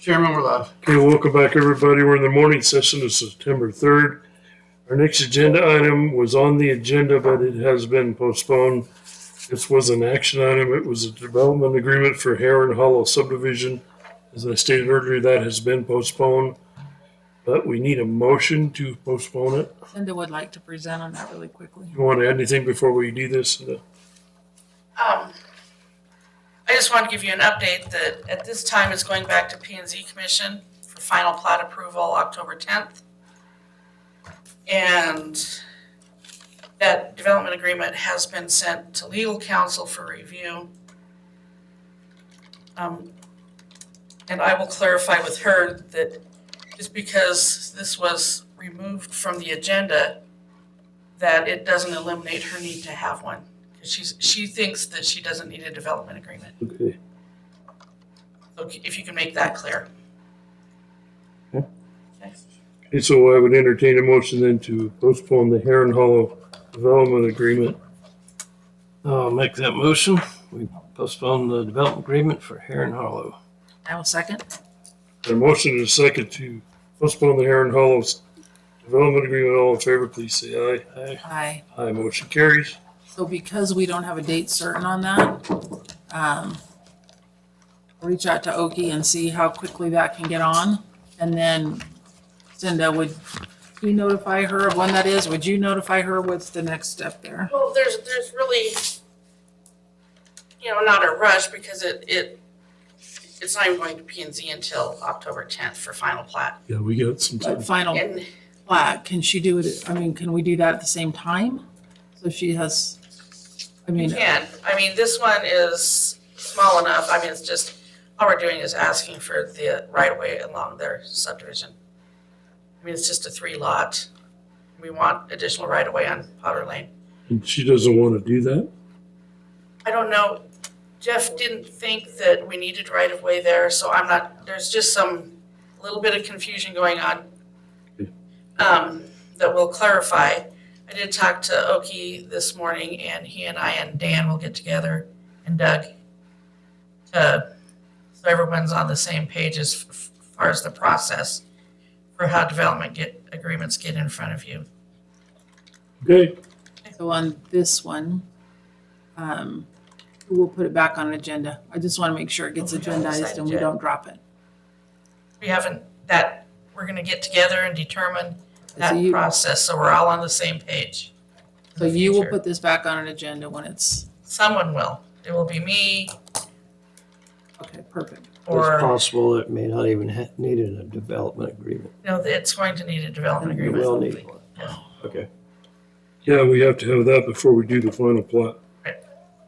Chairman, we're live. Okay, welcome back, everybody. We're in the morning session of September 3rd. Our next agenda item was on the agenda, but it has been postponed. This was an action item. It was a development agreement for Heron Hollow subdivision. As I stated earlier, that has been postponed, but we need a motion to postpone it. Cinda would like to present on that really quickly. You want to add anything before we do this? I just want to give you an update that at this time it's going back to P&Z Commission for final plat approval October 10th. And that development agreement has been sent to legal counsel for review. And I will clarify with her that just because this was removed from the agenda, that it doesn't eliminate her need to have one. She thinks that she doesn't need a development agreement. Okay. So if you can make that clear. Okay, so I would entertain a motion then to postpone the Heron Hollow development agreement. I'll make that motion. We postpone the development agreement for Heron Hollow. I will second. A motion and a second to postpone the Heron Hollow development agreement. All in favor, please say aye. Aye. Aye. Aye, motion carries. So because we don't have a date certain on that, reach out to Oki and see how quickly that can get on. And then Cinda, would we notify her of when that is? Would you notify her? What's the next step there? Well, there's really, not a rush because it's not even going to P&Z until October 10th for final plat. Yeah, we got some time. But final And plat, can she do it? I mean, can we do that at the same time? So she has, you can. This one is small enough. It's just, all we're doing is asking for the right of way along their subdivision. It's just a 3-lot. We want additional right of way on Potter Lane. And she doesn't want to do that? I don't know. Jeff didn't think that we needed right of way there, so there's just a little bit of confusion going on that we'll clarify. I did talk to Oki this morning, and he and I and Dan will get together, and Doug, so everyone's on the same page as far as the process for how development agreements get in front of you. Okay, so on this one, we'll put it back on an agenda. I just want to make sure it gets agendized and we don't drop it. We're gonna get together and determine So that you- process, so we're all on the same page. in So the you will future. put this back on an agenda when it's, Someone will. It will be me okay, perfect. It's or, possible it may not even need a development agreement. it's going to need a development We agreement. will need one. Yeah. Okay. yeah, we have to have that before we do the final plat.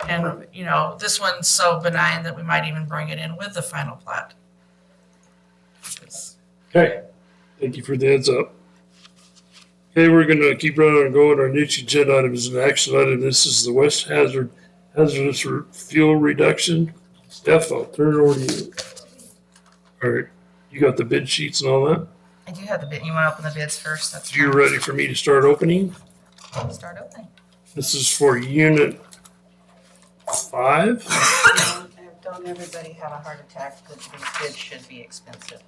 And, this one's so benign that we might even bring it in with the final plat. Okay, thank you for the heads up. Okay, we're gonna keep running and going. Our next agenda item is an action item. This is the West hazardous fuel reduction. Steph, I'll turn it over to you. All right, you got the bid sheets and all that? I do have the bid. You want to open the bids first? That's You fine. ready for me to start opening? Start opening. This is for unit 5. Don't everybody have a heart attack that these bids should be expensive.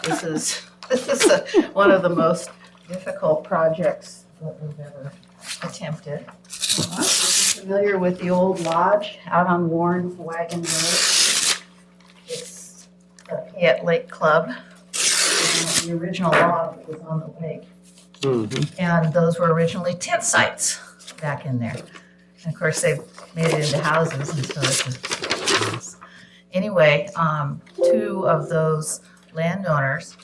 This is one of the most difficult projects that we've ever attempted. If you're familiar with the old lodge out on Warren Wagon Road, it's the Payette Lake Club. The original lodge was on the lake. And those were originally tent sites back in there. And of course, they've made it into houses, and so it's a mess. Anyway, 2 of those landowners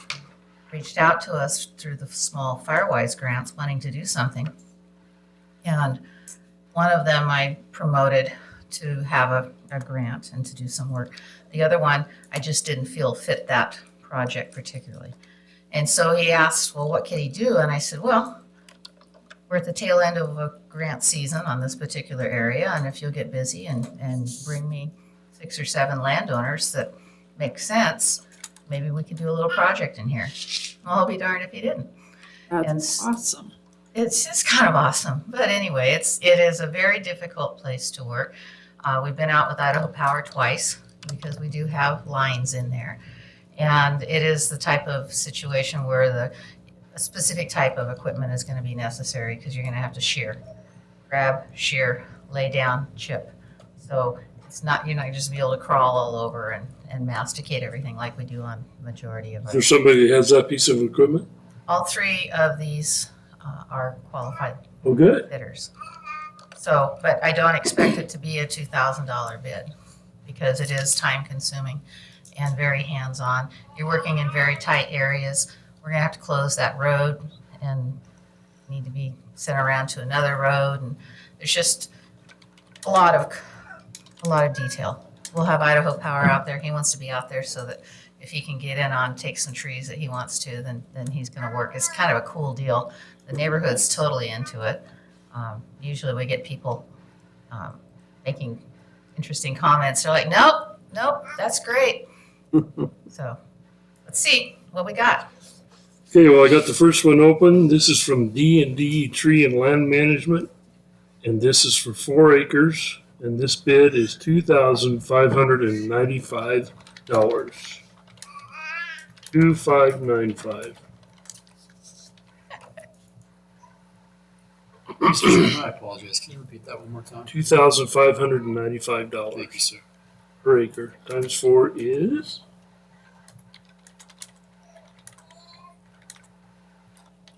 reached out to us through the small Firewise grants wanting to do something. And one of them I promoted to have a grant and to do some work. The other one, I just didn't feel fit that project particularly. And so he asked, well, what can he do? And I said, well, we're at the tail end of a grant season on this particular area, and if you'll get busy and bring me 6 or 7 landowners that make sense, maybe we could do a little project in here. Well, I'll be darned if he didn't. That's awesome. It's just kind of awesome. But anyway, it is a very difficult place to work. We've been out with Idaho Power twice because we do have lines in there. And it is the type of situation where a specific type of equipment is going to be necessary because you're going to have to shear, grab, shear, lay down, chip. So it's not, you're not just be able to crawl all over and masticate everything like we do on the majority of Is there our. somebody that has that piece of equipment? All three of these are qualified Oh, good. bidders. So, but I don't expect it to be a $2,000 bid because it is time consuming and very hands-on. You're working in very tight areas. We're gonna have to close that road and need to be sent around to another road. And there's just a lot of detail. We'll have Idaho Power out there. He wants to be out there so that if he can get in on, take some trees that he wants to, then he's gonna work. It's kind of a cool deal. The neighborhood's totally into it. Usually we get people making interesting comments. They're like, nope, that's great. So let's see what we got. Okay, well, I got the first one open. This is from D&D Tree and Land Management. And this is for 4 acres. And this bid is $2,595. $2,595. Mr. Chairman, I apologize. Can you repeat that one more time? $2,595 Thank you, sir. per acre. Times 4 is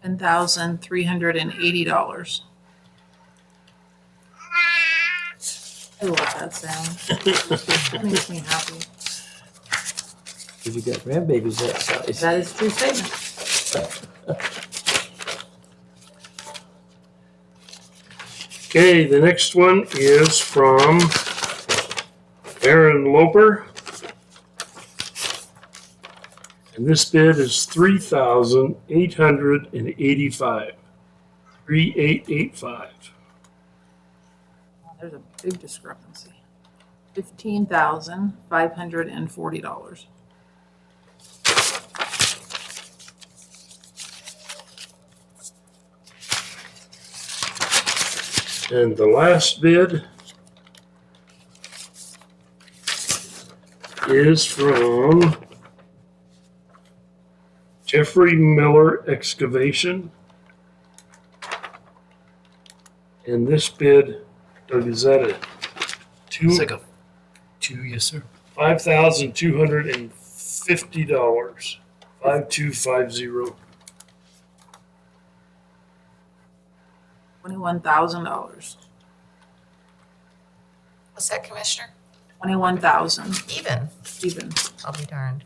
$10,380. I love that sound. It makes me happy. If you got grandbabies that size. That is a true statement. okay. The next one is from Aaron Loper. And this bid is $3,885. 3885. There's a big discrepancy. $15,540. And the last bid is from Jeffrey Miller Excavation. And this bid, Doug, is that a It's like a 2, yes, sir. $5,250. 5250. $21,000. What's that, Commissioner? $21,000 Even. even. I'll be darned.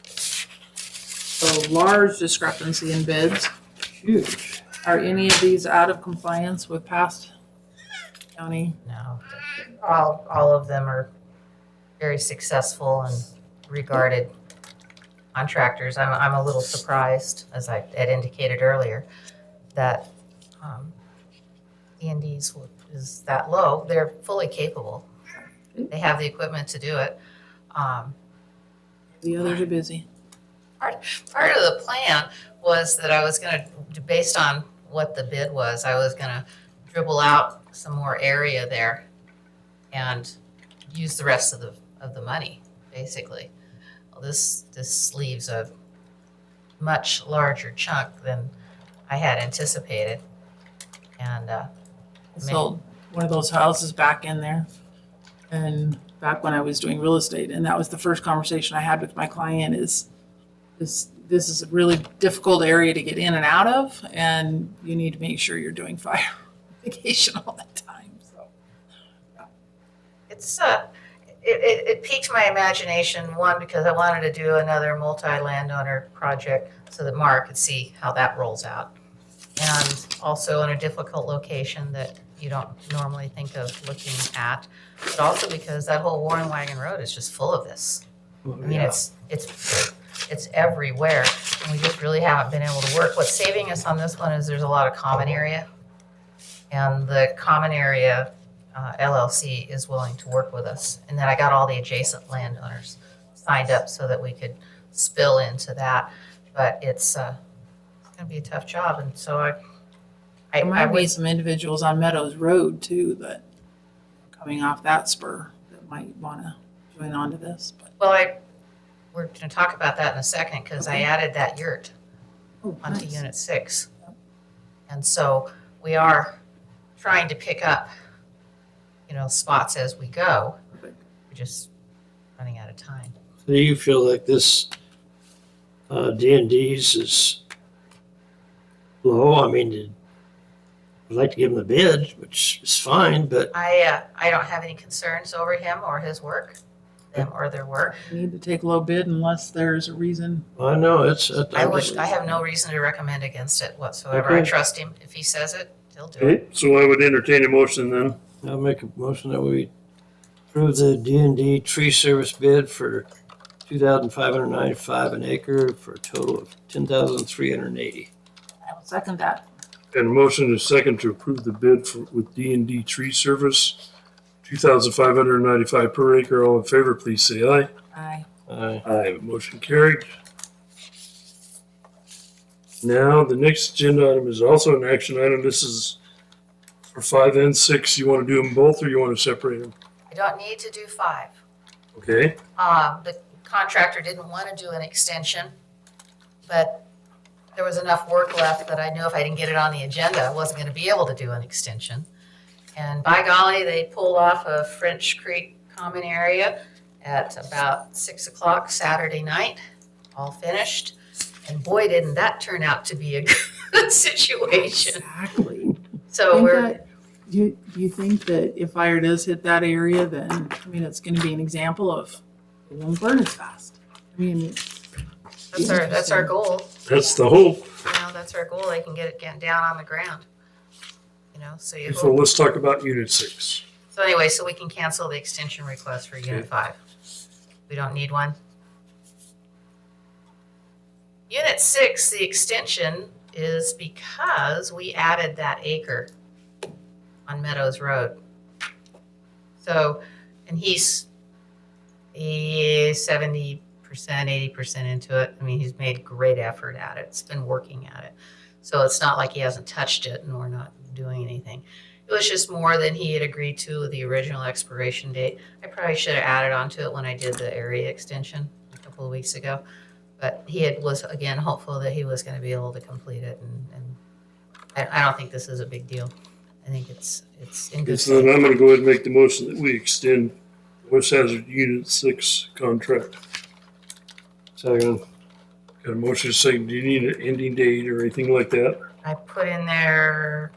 So large discrepancy in bids. Huge. Are any of these out of compliance with past county? No. All of them are very successful and regarded contractors. I'm a little surprised, as I had indicated earlier, that E&D's is that low. They're fully capable. They have the equipment to do it. The others are busy. Part of the plan was that I was going to, based on what the bid was, I was going to dribble out some more area there and use the rest of the money, basically. Well, this leaves a much larger chunk than I had anticipated. And I sold one of those houses back in there. And back when I was doing real estate, and that was the first conversation I had with my client is this is a really difficult area to get in and out of, and you need to make sure you're doing fire mitigation all the time. So it's it piqued my imagination, one, because I wanted to do another multi-landowner project so that Mark could see how that rolls out. And also in a difficult location that you don't normally think of looking at, but also because that whole Warren Wagon Road is just full of this. I mean, it's everywhere, and we just really haven't been able to work. What's saving us on this one is there's a lot of common area, and the common area LLC is willing to work with us. And then I got all the adjacent landowners signed up so that we could spill into that. But it's going to be a tough job, and so there might I be would. some individuals on Meadows Road too that coming off that spur that might want to join on to this, but. Well, we're gonna talk about that in a second, because I Okay. added that yurt Oh, onto nice. Unit 6. And so we are trying to pick up, spots as we go. Perfect. We're just running out of time. Do you feel like this D&D's is low? I mean, I'd like to give him a bid, which is fine, but I don't have any concerns over him or his work, them or their work. We need to take low bid unless there's a reason. I know it's. I have no reason to recommend against it whatsoever. I Okay. trust him. If he says it, he'll do it. Okay, so I would entertain a motion then. I'll make a motion that we approve the D&D tree service bid for $2,595 an acre for a total of $10,380. I will second that. And a motion and a second to approve the bid with D&D Tree Service, $2,595 per acre. All in favor, please say aye. Aye. Aye. Aye. Motion carried. Now, the next agenda item is also an action item. This is for 5 and 6. You want to do them both or you want to separate them? I don't need to do 5. Okay, The contractor didn't want to do an extension, but there was enough work left that I knew if I didn't get it on the agenda, I wasn't going to be able to do an extension. And by golly, they pulled off a French Creek common area at about 6 o'clock Saturday night, all finished. And boy, didn't that turn out to be a good situation. Exactly. So we're, Do you think that if fire does hit that area, then, I mean, it's gonna be an example of it won't burn as fast? I mean, that's our goal. that's the hope. That's our goal. They can get it down on the ground. So you So hope. let's talk about Unit 6. So anyway, so we can cancel the extension request for Unit 5. We don't need one. Unit 6, the extension is because we added that acre on Meadows Road. So, and he's 70%, 80% into it. I mean, he's made great effort at it. It's been working at it. So it's not like he hasn't touched it and we're not doing anything. It was just more than he had agreed to with the original expiration date. I probably should have added onto it when I did the area extension a couple of weeks ago. But was again hopeful that he was going to be able to complete it, and I don't think this is a big deal. I think it's in good So then faith. I'm going to go ahead and make the motion that we extend West Hazard Unit 6 contract. Second. Got a motion second. Do you need an ending date or anything like that? I put in there.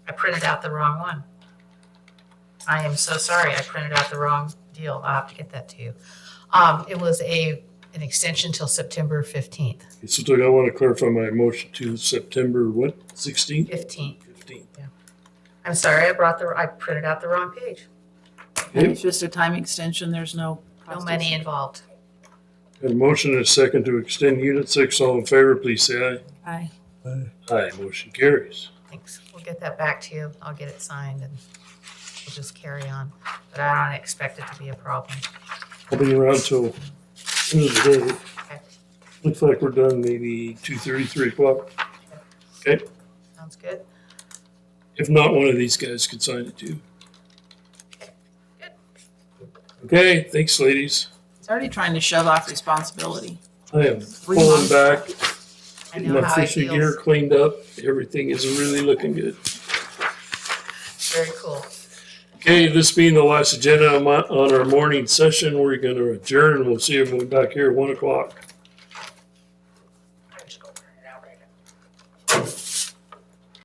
I printed out the wrong one. I am so sorry. I printed out the wrong deal. I'll have to get that to you. It was an extension till September 15th. Okay, so I want to clarify my motion to September, what, 16th? 15th. 15th. I'm sorry. I printed out the wrong page. and it's just a time extension, there's no. No cost money associated. involved. Got a motion and a second to extend Unit 6. All in favor, please say Aye. aye. Aye. Motion carries. Thanks. We'll get that back to you. I'll get it signed and we'll just carry on. But I don't expect it to be a problem. I'll be around till end of the day. Okay. Looks like we're done maybe 2:30, 3 o'clock. Okay. Sounds good. If not, one of these guys could sign it too. Good. Okay, thanks, ladies. It's already trying to shove off responsibility. I am 3 pulling months. back, I getting know my how it fishing gear feels. cleaned up. Everything is really looking good. Very cool. Okay, this being the last agenda on our morning session, we're going to adjourn and we'll see everyone back here at 1 o'clock. I'm just gonna print it out right now.